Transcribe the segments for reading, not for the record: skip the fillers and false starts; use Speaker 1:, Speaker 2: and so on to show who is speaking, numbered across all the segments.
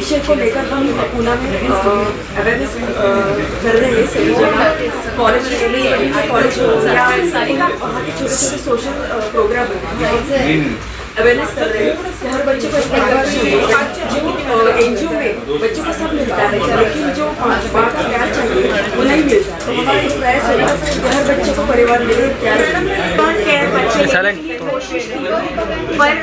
Speaker 1: विषय को लेकर हम पूना में अवेयरनेस कर रहे हैं सभी जगह, कॉलेज कॉलेज या वहाँ के छोटे छोटे सोशल प्रोग्राम अवेयरनेस कर रहे हैं कि हर बच्चे को जो NGO में बच्चों को सब मिलता है, लेकिन जो माँ का प्यार चाहिए वो नहीं मिलता। तो हमारा एक प्रयास होगा कि हर बच्चे को परिवार मिले प्यार बच्चे कोशिश की, पर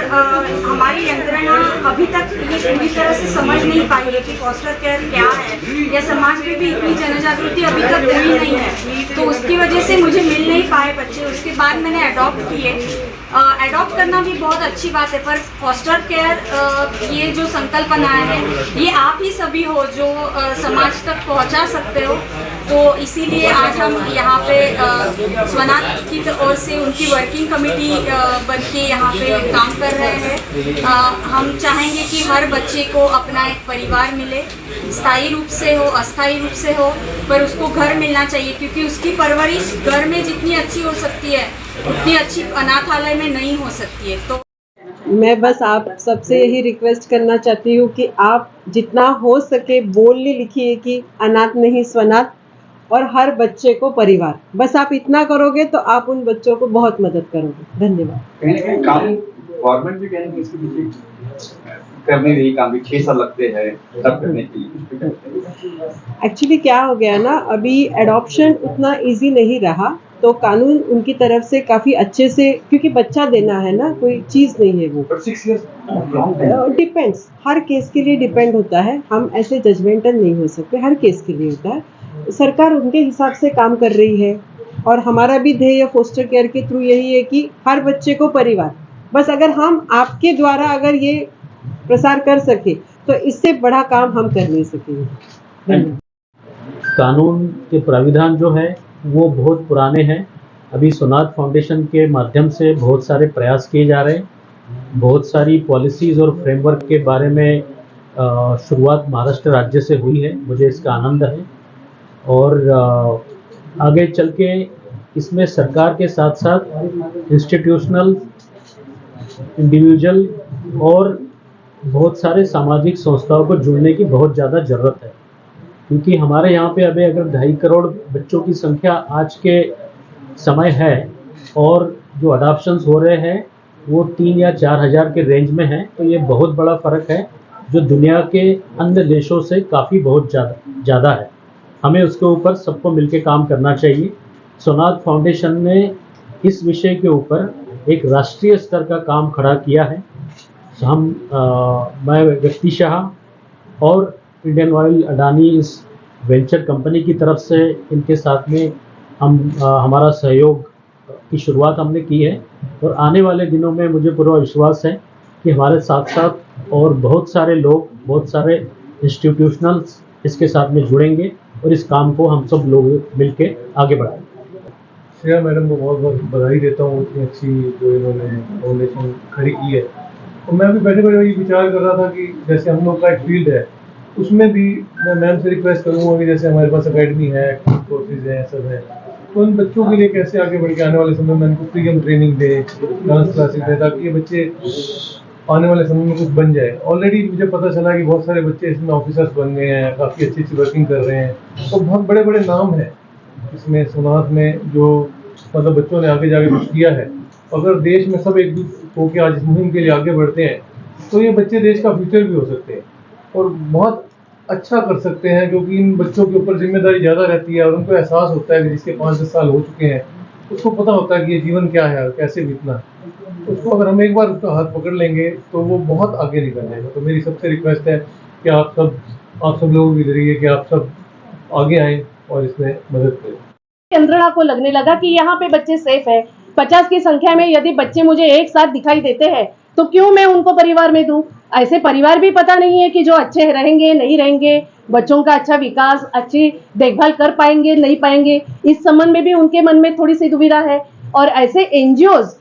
Speaker 1: हमारी यंत्रणा अभी तक ये पूरी तरह से समझ नहीं पाई है कि फॉस्टर केयर क्या है, या समाज में भी इतनी जनजागृति अभी तक हुई नहीं है, तो उसकी वजह से मुझे मिल नहीं पाए बच्चे। उसके बाद मैंने अडॉप्ट किए। अडॉप्ट करना भी बहुत अच्छी बात है, पर फॉस्टर केयर ये जो संकल्पना है ये आप ही सभी हो जो समाज तक पहुंचा सकते हो। तो इसीलिए आज हम यहाँ पे स्वनाथ की ओर से उनकी वर्किंग कमेटी बन के यहाँ पे काम कर रहे हैं। हम चाहेंगे कि हर बच्चे को अपना एक परिवार मिले, स्थायी रूप से हो अस्थायी रूप से हो, पर उसको घर मिलना चाहिए, क्योंकि उसकी परवरिश घर में जितनी अच्छी हो सकती है उतनी अच्छी अनाथालय में नहीं हो सकती है। तो
Speaker 2: मैं बस आप सबसे यही रिक्वेस्ट करना चाहती हूँ कि आप जितना हो सके बोल्डली लिखिए कि अनाथ नहीं स्वनाथ, और हर बच्चे को परिवार। बस आप इतना करोगे तो आप उन बच्चों को बहुत मदद करोगे। धन्यवाद।
Speaker 3: कहीं ना कहीं काम गवर्नमेंट भी कहीं इसके पीछे कर नहीं रही, काम भी 6 साल लगते हैं सब करने के लिए।
Speaker 2: एक्चुअली क्या हो गया ना, अभी एडॉप्शन उतना इजी नहीं रहा, तो कानून उनकी तरफ से काफ़ी अच्छे से, क्योंकि बच्चा देना है ना, कोई चीज़ नहीं है वो।
Speaker 3: 6 years
Speaker 2: डिपेंड्स, हर केस के लिए डिपेंड होता है, हम ऐसे जजमेंटल नहीं हो सकते, हर केस के लिए होता है। सरकार उनके हिसाब से काम कर रही है, और हमारा भी ध्येय फोस्टर केयर के थ्रू यही है कि हर बच्चे को परिवार। बस अगर हम आपके द्वारा अगर ये प्रसार कर सके तो इससे बड़ा काम हम कर नहीं सकेंगे।
Speaker 4: कानून के प्राविधान जो है वो बहुत पुराने हैं। अभी स्वनाथ फाउंडेशन के माध्यम से बहुत सारे प्रयास किए जा रहे हैं, बहुत सारी पॉलिसीज़ और फ्रेमवर्क के बारे में शुरुआत महाराष्ट्र राज्य से हुई है, मुझे इसका आनंद है। और आगे चल के इसमें सरकार के साथ साथ इंस्टीट्यूशनल, इंडिविजुअल और बहुत सारे सामाजिक संस्थाओं को जुड़ने की बहुत ज़्यादा ज़रूरत है, क्योंकि हमारे यहाँ पे अभी अगर 2.5 करोड़ बच्चों की संख्या आज के समय है, और जो अडॉप्शंस हो रहे हैं वो 3 या 4 हज़ार के रेंज में हैं, तो ये बहुत बड़ा फ़र्क है जो दुनिया के अन्य देशों से काफ़ी बहुत ज़्यादा है। हमें उसके ऊपर सबको मिलकर काम करना चाहिए। स्वनाथ फाउंडेशन ने इस विषय के ऊपर एक राष्ट्रीय स्तर का काम खड़ा किया है। मैं व्यक्तिशः और इंडियन ऑयल अडानी इस वेंचर कंपनी की तरफ से इनके साथ में हम हमारा सहयोग की शुरुआत हमने की है, और आने वाले दिनों में मुझे पूरा विश्वास है कि हमारे साथ साथ और बहुत सारे लोग, बहुत सारे इंस्टीट्यूशनल्स इसके साथ में जुड़ेंगे, और इस काम को हम सब लोग मिलके आगे बढ़ाएंगे।
Speaker 5: श्रेया मैडम को बहुत बहुत बधाई देता हूँ, इतनी अच्छी जो इन्होंने फाउंडेशन खड़ी की है। तो मैं भी बैठे बैठे ये विचार कर रहा था कि जैसे हम लोग का एक फील्ड है, उसमें भी मैं मैम से रिक्वेस्ट करूँगा कि जैसे हमारे पास अकेडमी है, कोर्सेज हैं, सब है, तो उन बच्चों के लिए कैसे आगे बढ़ के आने वाले समय में उनको फ्रीडम ट्रेनिंग दे, डांस क्लासेस दे, ताकि ये बच्चे आने वाले समय में कुछ बन जाए। ऑलरेडी मुझे पता चला कि बहुत सारे बच्चे इसमें ऑफिसर्स बन गए हैं, काफ़ी अच्छी अच्छी वर्किंग कर रहे हैं, तो बहुत बड़े बड़े नाम हैं इसमें स्वनाथ में, जो मतलब बच्चों ने आगे जाके कुछ किया है। अगर देश में सब एकजुट होकर आज इस मुहिम के लिए आगे बढ़ते हैं तो ये बच्चे देश का फ्यूचर भी हो सकते हैं और बहुत अच्छा कर सकते हैं, क्योंकि इन बच्चों के ऊपर जिम्मेदारी ज़्यादा रहती है और उनको एहसास होता है कि जिसके 5-10 साल हो चुके हैं उसको पता होता है कि ये जीवन क्या है और कैसे बीतना है। उसको अगर हम एक बार उसका हाथ पकड़ लेंगे तो वो बहुत आगे निकल जाएगा। तो मेरी सबसे रिक्वेस्ट है कि आप सब लोगों की जरिए कि आप सब आगे आएँ और इसमें मदद करें।
Speaker 6: यंत्रणा को लगने लगा कि यहाँ पे बच्चे सेफ है। 50 की संख्या में यदि बच्चे मुझे एक साथ दिखाई देते हैं तो क्यों मैं उनको परिवार में दूं? ऐसे परिवार भी पता नहीं है कि जो अच्छे रहेंगे नहीं रहेंगे, बच्चों का अच्छा विकास, अच्छी देखभाल कर पाएंगे नहीं पाएंगे, इस संबंध में भी उनके मन में थोड़ी सी दुविधा है। और ऐसे एनजीओज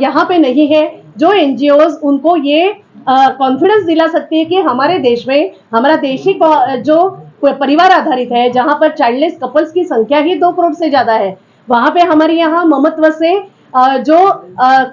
Speaker 6: यहाँ पे नहीं है जो एनजीओज उनको ये कॉन्फिडेंस दिला सकती है कि हमारे देश में, हमारा देश ही जो परिवार आधारित है, जहाँ पर चाइल्डलेस कपल्स की संख्या ही 2 करोड़ से ज्यादा है, वहां पे हमारे यहाँ ममत्व से जो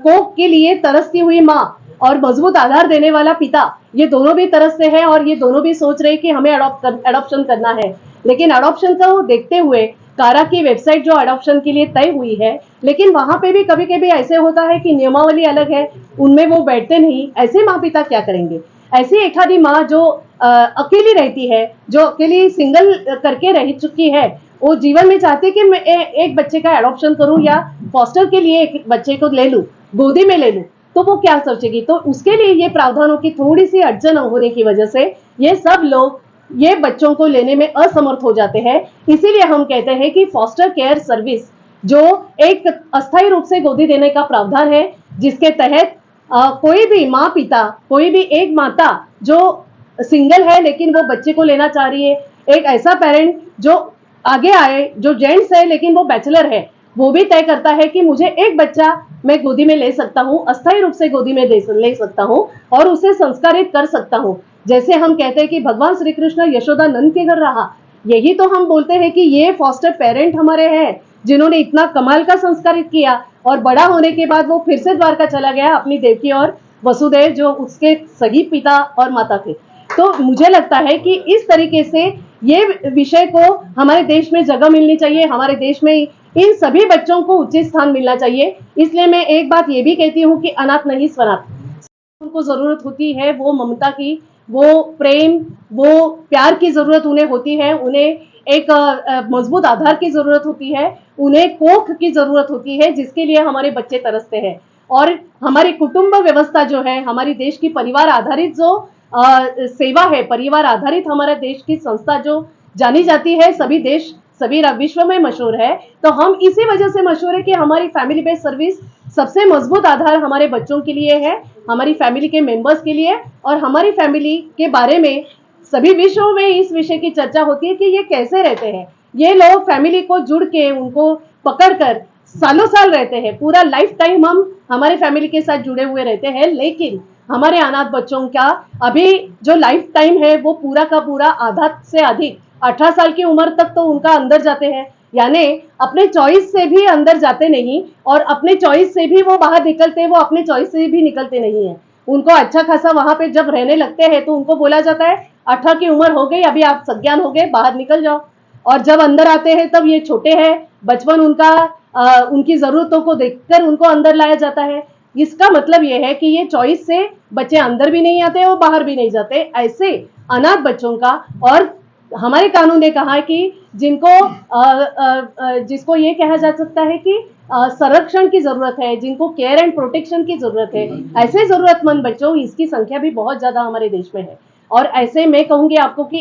Speaker 6: कोख के लिए तरसती हुई माँ और मजबूत आधार देने वाला पिता, ये दोनों भी तरफ से है और ये दोनों भी सोच रहे कि हमें अडॉप्शन करना है। लेकिन अडॉप्शन को देखते हुए कारा की वेबसाइट जो अडॉप्शन के लिए तय हुई है, लेकिन वहां पे भी कभी कभी ऐसे होता है कि नियमावली अलग है, उनमें वो बैठते नहीं। ऐसे माँ पिता क्या करेंगे? ऐसी एक आधी माँ जो अकेली रहती है, जो अकेली सिंगल करके रह चुकी है, वो जीवन में चाहती है कि मैं एक बच्चे का एडॉप्शन करूं या फॉस्टर के लिए एक बच्चे को ले लूं, गोदी में ले लूं, तो वो क्या सोचेगी? तो उसके लिए ये प्रावधानों की थोड़ी सी अड़चन होने की वजह से ये सब लोग ये बच्चों को लेने में असमर्थ हो जाते हैं। इसीलिए हम कहते हैं कि फॉस्टर केयर सर्विस जो एक अस्थायी रूप से गोदी देने का प्रावधान है, जिसके तहत कोई भी माँ पिता, कोई भी एक माता जो सिंगल है लेकिन वो बच्चे को लेना चाह रही है, एक ऐसा पेरेंट जो आगे आए, जो जेंट्स है लेकिन वो बैचलर है, वो भी तय करता है कि मुझे एक बच्चा मैं गोदी में ले सकता हूँ, अस्थायी रूप से गोदी में ले सकता हूँ और उसे संस्कारित कर सकता हूँ। जैसे हम कहते हैं कि भगवान श्री कृष्ण यशोदा नंद के घर रहा, यही तो हम बोलते हैं कि ये फॉस्टर पेरेंट हमारे हैं जिन्होंने इतना कमाल का संस्कारित किया और बड़ा होने के बाद वो फिर से द्वारका चला गया अपनी देवकी और वसुदेव जो उसके सही पिता और माता थे। तो मुझे लगता है कि इस तरीके से ये विषय को हमारे देश में जगह मिलनी चाहिए, हमारे देश में इन सभी बच्चों को उचित स्थान मिलना चाहिए। इसलिए मैं एक बात ये भी कहती हूँ कि अनाथ नहीं स्वनाथ, उनको जरूरत होती है वो ममता की, वो प्रेम, वो प्यार की जरूरत उन्हें होती है, उन्हें एक मजबूत आधार की जरूरत होती है, उन्हें कोख की जरूरत होती है, जिसके लिए हमारे बच्चे तरसते हैं। और हमारी कुटुंब व्यवस्था जो है, हमारी देश की परिवार आधारित जो सेवा है, परिवार आधारित हमारे देश की संस्था जो जानी जाती है, सभी देश सभी विश्व में मशहूर है, तो हम इसी वजह से मशहूर है कि हमारी फैमिली बेस्ड सर्विस सबसे मजबूत आधार हमारे बच्चों के लिए है, हमारी फैमिली के मेंबर्स के लिए। और हमारी फैमिली के बारे में सभी विषयों में इस विषय की चर्चा होती है कि ये कैसे रहते हैं, ये लोग फैमिली को जुड़ के उनको पकड़कर सालों साल रहते हैं, पूरा लाइफ टाइम हम हमारे फैमिली के साथ जुड़े हुए रहते हैं। लेकिन हमारे अनाथ बच्चों का अभी जो लाइफ टाइम है वो पूरा का पूरा आधा से अधिक 18 साल की उम्र तक तो उनका अंदर जाते हैं, यानी अपने चॉइस से भी अंदर जाते नहीं और अपने चॉइस से भी वो बाहर निकलते, वो अपने चॉइस से भी निकलते नहीं है। उनको अच्छा खासा वहां पे जब रहने लगते हैं तो उनको बोला जाता है 18 की उम्र हो गई, अभी आप सज्ञान हो गए, बाहर निकल जाओ। और जब अंदर आते हैं तब ये छोटे हैं, बचपन उनका उनकी जरूरतों को देखकर उनको अंदर लाया जाता है। इसका मतलब यह है कि ये चॉइस से बच्चे अंदर भी नहीं आते और बाहर भी नहीं जाते। ऐसे अनाथ बच्चों का, और हमारे कानून ने कहा है कि जिसको ये कहा जा सकता है कि संरक्षण की जरूरत है, जिनको केयर एंड प्रोटेक्शन की जरूरत है, ऐसे जरूरतमंद बच्चों इसकी संख्या भी बहुत ज्यादा हमारे देश में है। और ऐसे मैं कहूंगी आपको कि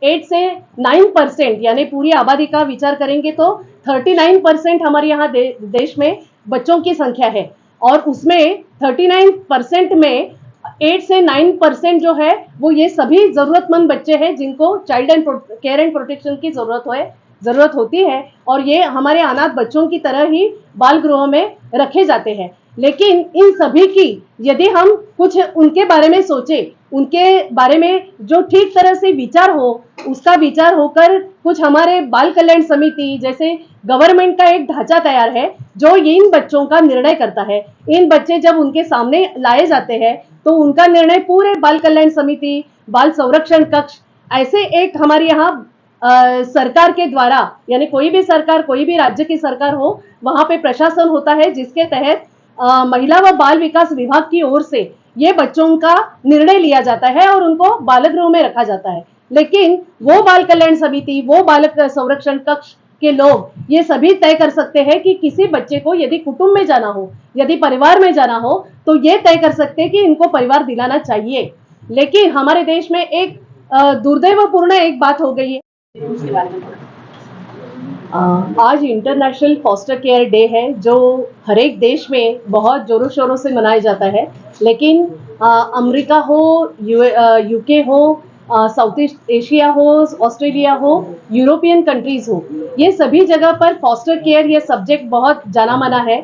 Speaker 6: 8 से 9% यानी पूरी आबादी का विचार करेंगे तो 39% हमारे यहाँ देश में बच्चों की संख्या है, और उसमें 39% में 8 से 9% जो है वो ये सभी जरूरतमंद बच्चे हैं जिनको child and care and protection की जरूरत होती है, और ये हमारे अनाथ बच्चों की तरह ही बाल गृहों में रखे जाते हैं। लेकिन इन सभी की यदि हम कुछ उनके बारे में सोचे, उनके बारे में जो ठीक तरह से विचार हो, उसका विचार होकर कुछ हमारे बाल कल्याण समिति जैसे गवर्नमेंट का एक ढांचा तैयार है जो इन बच्चों का निर्णय करता है। इन बच्चे जब उनके सामने लाए जाते हैं तो उनका निर्णय पूरे बाल कल्याण समिति, बाल संरक्षण कक्ष, ऐसे एक हमारे यहाँ सरकार के द्वारा, यानी कोई भी सरकार, कोई भी राज्य की सरकार हो, वहां पे प्रशासन होता है जिसके तहत महिला व बाल विकास विभाग की ओर से ये बच्चों का निर्णय लिया जाता है और उनको बालगृह में रखा जाता है। लेकिन वो बाल कल्याण समिति, वो बालक संरक्षण कक्ष के लोग ये सभी तय कर सकते हैं कि किसी बच्चे को यदि कुटुंब में जाना हो, यदि परिवार में जाना हो, तो ये तय कर सकते हैं कि इनको परिवार दिलाना चाहिए। लेकिन हमारे देश में एक दुर्दैवपूर्ण एक बात हो गई है। आज इंटरनेशनल फॉस्टर केयर डे है जो हर एक देश में बहुत जोरों शोरों से मनाया जाता है, लेकिन अमेरिका हो, यूके हो, साउथ ईस्ट एशिया हो, ऑस्ट्रेलिया हो, यूरोपियन कंट्रीज हो, ये सभी जगह पर फॉस्टर केयर ये सब्जेक्ट बहुत जाना माना है।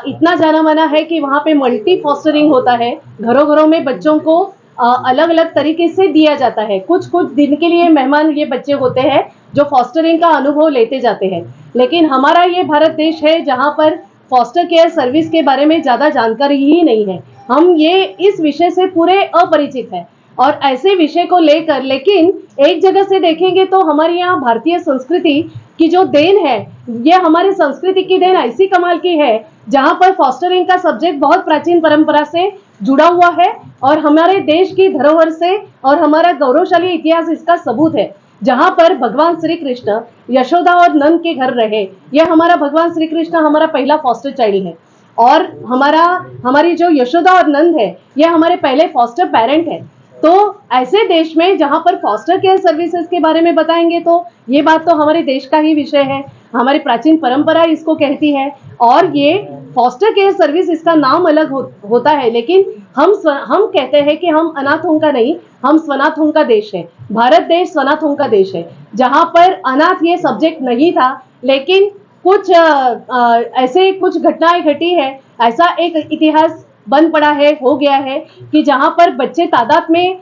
Speaker 6: इतना जाना माना है कि वहाँ पे मल्टी फॉस्टरिंग होता है, घरों घरों में बच्चों को अलग अलग तरीके से दिया जाता है। कुछ कुछ दिन के लिए मेहमान ये बच्चे होते हैं जो फॉस्टरिंग का अनुभव लेते जाते हैं। लेकिन हमारा ये भारत देश है जहाँ पर फॉस्टर केयर सर्विस के बारे में ज़्यादा जानकारी ही नहीं है। हम ये इस विषय से पूरे अपरिचित हैं और ऐसे विषय को लेकर, लेकिन एक जगह से देखेंगे तो हमारे यहाँ भारतीय संस्कृति की जो देन है, ये हमारे संस्कृति की देन ऐसी कमाल की है जहां पर फॉस्टरिंग का सब्जेक्ट बहुत प्राचीन परंपरा से जुड़ा हुआ है और हमारे देश की धरोहर से और हमारा गौरवशाली इतिहास इसका सबूत है। जहां पर भगवान श्री कृष्ण यशोदा और नंद के घर रहे, ये हमारा भगवान श्री कृष्ण हमारा पहला फॉस्टर चाइल्ड है और हमारी जो यशोदा और नंद है ये हमारे पहले फॉस्टर पेरेंट है। तो ऐसे देश में जहां पर फॉस्टर केयर सर्विसेज के बारे में बताएंगे तो ये बात तो हमारे देश का ही विषय है, हमारी प्राचीन परंपरा इसको कहती है और ये फॉस्टर केयर सर्विस इसका नाम अलग होता है, लेकिन हम कहते हैं कि हम अनाथों का नहीं, हम स्वनाथों का देश है। भारत देश स्वनाथों का देश है जहां पर अनाथ ये सब्जेक्ट नहीं था, लेकिन कुछ ऐसे कुछ घटनाएं घटी है, ऐसा एक इतिहास बन पड़ा है, हो गया है कि जहां पर बच्चे तादाद में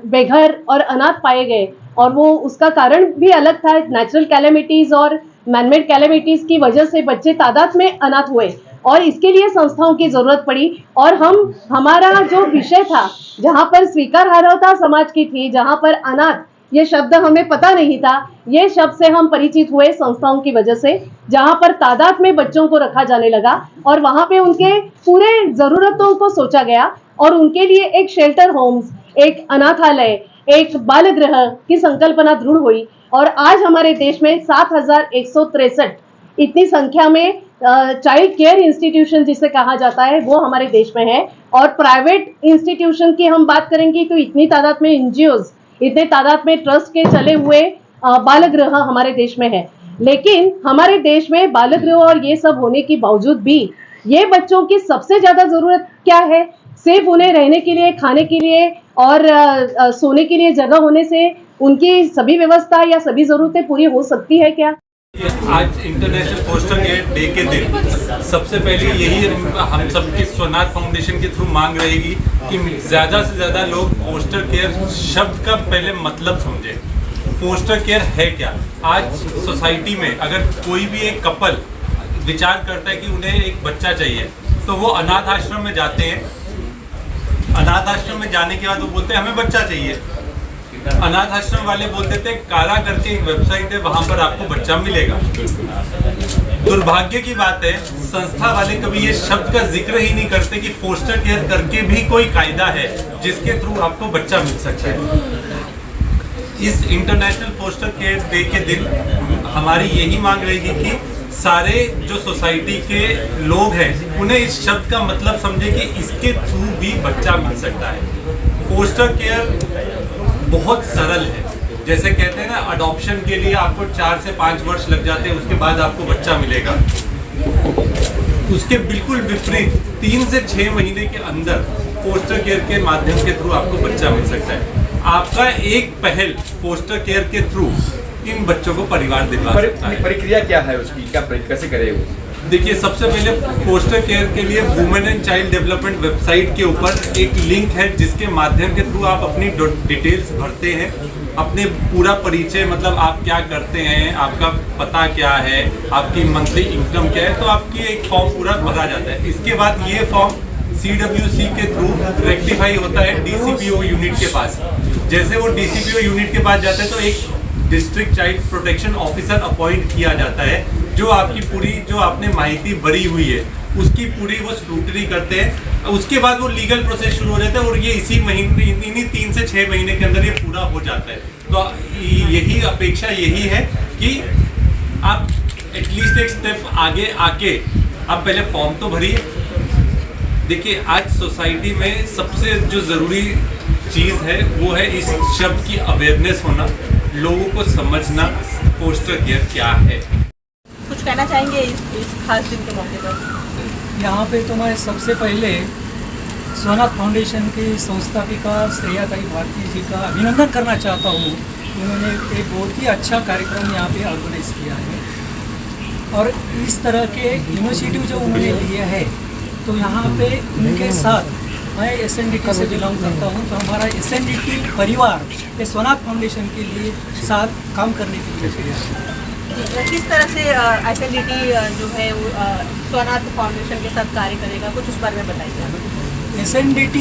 Speaker 6: बेघर और अनाथ पाए गए और वो उसका कारण भी अलग था, नेचुरल कैलेमिटीज और मैनमेड कैलेमिटीज की वजह से बच्चे तादाद में अनाथ हुए और इसके लिए संस्थाओं की जरूरत पड़ी और हमारा जो विषय था जहां पर स्वीकार्यता समाज की थी, जहां पर अनाथ ये शब्द हमें पता नहीं था, ये शब्द से हम परिचित हुए संस्थाओं की वजह से, जहां पर तादाद में बच्चों को रखा जाने लगा और वहां पे उनके पूरे जरूरतों को सोचा गया और उनके लिए एक शेल्टर होम्स, एक अनाथालय, एक बाल गृह की संकल्पना दृढ़ हुई और आज हमारे देश में 7,163 इतनी संख्या में चाइल्ड केयर इंस्टीट्यूशन जिसे कहा जाता है वो हमारे देश में है और प्राइवेट इंस्टीट्यूशन की हम बात करेंगे तो इतनी तादाद में एनजीओज, इतने तादाद में ट्रस्ट के चले हुए बाल गृह हमारे देश में है। लेकिन हमारे देश में बाल गृह और ये सब होने के बावजूद भी ये बच्चों की सबसे ज्यादा जरूरत क्या है? सिर्फ उन्हें रहने के लिए, खाने के लिए और सोने के लिए जगह होने से उनकी सभी व्यवस्था या सभी जरूरतें पूरी हो सकती है क्या?
Speaker 7: आज इंटरनेशनल फोस्टर केयर डे के दिन सबसे पहले यही हम सबकी स्वनाथ फाउंडेशन के थ्रू मांग रहेगी कि ज़्यादा से ज़्यादा लोग फोस्टर केयर शब्द का पहले मतलब समझें। फोस्टर केयर है क्या? आज सोसाइटी में अगर कोई भी एक कपल विचार करता है कि उन्हें एक बच्चा चाहिए तो वो अनाथ आश्रम में जाते हैं। अनाथ आश्रम में जाने के बाद वो बोलते हैं हमें बच्चा चाहिए। अनाथ आश्रम वाले बोलते थे कारा करके एक वेबसाइट है वहां पर आपको बच्चा मिलेगा। दुर्भाग्य की बात है संस्था वाले कभी ये शब्द का जिक्र ही नहीं करते कि फोस्टर केयर करके भी कोई कायदा है जिसके थ्रू आपको बच्चा मिल सकता है। इस इंटरनेशनल फोस्टर केयर डे के दिन हमारी यही मांग रहेगी कि सारे जो सोसाइटी के लोग हैं उन्हें इस शब्द का मतलब समझे कि इसके थ्रू भी बच्चा मिल सकता है। फोस्टर केयर बहुत सरल है, जैसे कहते हैं ना अडॉप्शन के लिए आपको 4 से 5 वर्ष लग जाते हैं, उसके बाद आपको बच्चा मिलेगा। उसके बिल्कुल विपरीत 3 से 6 महीने के अंदर फोस्टर केयर के माध्यम के थ्रू आपको बच्चा मिल सकता है। आपका एक पहल फोस्टर केयर के थ्रू इन बच्चों को परिवार दिलवा सकता है।
Speaker 3: प्रक्रिया क्या है उसकी, क्या कैसे करे वो?
Speaker 7: देखिए, सबसे पहले फोस्टर केयर के लिए women and child development website के ऊपर एक लिंक है जिसके माध्यम के थ्रू आप अपनी डिटेल्स भरते हैं, अपने पूरा परिचय, मतलब आप क्या करते हैं, आपका पता क्या है, आपकी मंथली इनकम क्या है, तो आपकी एक फॉर्म पूरा भरा जाता है। इसके बाद ये फॉर्म CWC के थ्रू रेक्टिफाई होता है DCPO यूनिट के पास। जैसे वो DCPO यूनिट के पास जाता है तो एक district child protection officer appoint किया जाता है जो आपकी पूरी जो आपने माहिती भरी हुई है उसकी पूरी वो स्क्रूटनी करते हैं। उसके बाद वो लीगल प्रोसेस शुरू हो जाता है और ये इसी महीने, इन्हीं 3 से 6 महीने के अंदर ये पूरा हो जाता है। तो यही अपेक्षा यही है कि आप एटलीस्ट एक स्टेप आगे आके आप पहले फॉर्म तो भरिए। देखिए, आज सोसाइटी में सबसे जो ज़रूरी चीज़ है वो है इस शब्द की अवेयरनेस होना, लोगों को समझना फोस्टर केयर क्या है।
Speaker 1: कुछ कहना चाहेंगे इस खास दिन के मौके पर?
Speaker 8: यहाँ पे तो मैं सबसे पहले स्वनाथ फाउंडेशन की संस्थापिका श्रेयाताई भारती जी का अभिनंदन करना चाहता हूँ। उन्होंने एक बहुत ही अच्छा कार्यक्रम यहाँ पे ऑर्गेनाइज किया है और इस तरह के इनिशिएटिव जो उन्होंने लिए है तो यहाँ पे उनके साथ मैं SNDT से बिलोंग करता हूँ, तो हमारा SNDT परिवार ये स्वनाथ फाउंडेशन के लिए साथ काम करने के लिए तैयार है।
Speaker 1: किस तरह से SNDT जो है वो स्वनाथ फाउंडेशन के साथ कार्य करेगा, कुछ उस बारे में बताइए।
Speaker 8: SNDT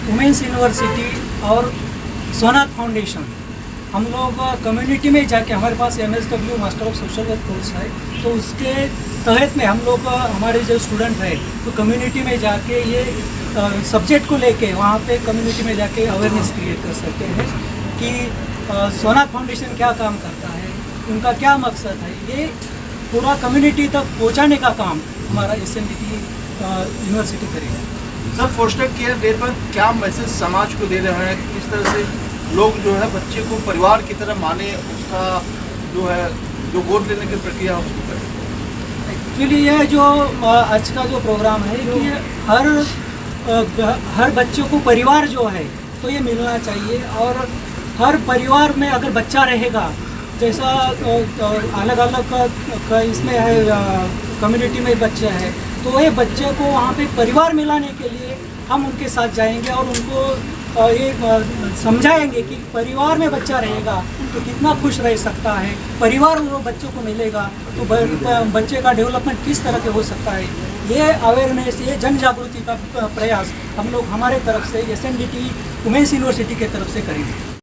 Speaker 8: वुमेंस यूनिवर्सिटी और सोनाथ फाउंडेशन, हम लोग कम्युनिटी में जाके, हमारे पास MSW master of social work course है, तो उसके तहत में हम लोग हमारे जो स्टूडेंट है तो कम्युनिटी में जाके ये सब्जेक्ट को लेके वहाँ पे कम्युनिटी में जाके अवेयरनेस क्रिएट कर सकते हैं कि सोनाथ फाउंडेशन क्या काम करता है, उनका क्या मकसद है, ये पूरा कम्युनिटी तक पहुँचाने का काम हमारा SNDT यूनिवर्सिटी करेगा।
Speaker 9: सर, फोस्टर केयर डे पर क्या मैसेज समाज को दे रहे हैं, किस तरह से लोग जो है बच्चे को परिवार की तरह माने, उसका जो है जो गोद लेने की प्रक्रिया उसको करें?
Speaker 8: एक्चुअली ये जो आज का जो प्रोग्राम है कि हर बच्चों को परिवार जो है तो ये मिलना चाहिए, और हर परिवार में अगर बच्चा रहेगा, जैसा अलग अलग इसमें है कम्युनिटी में बच्चे हैं, तो ये बच्चे को वहाँ पे परिवार मिलाने के लिए हम उनके साथ जाएंगे और उनको ये समझाएंगे कि परिवार में बच्चा रहेगा तो कितना खुश रह सकता है, परिवार वो बच्चों को मिलेगा तो बच्चे का डेवलपमेंट किस तरह के हो सकता है। ये अवेयरनेस, ये जन जागृति का प्रयास हम लोग हमारे तरफ से SNDT वुमेंस यूनिवर्सिटी के तरफ से करेंगे।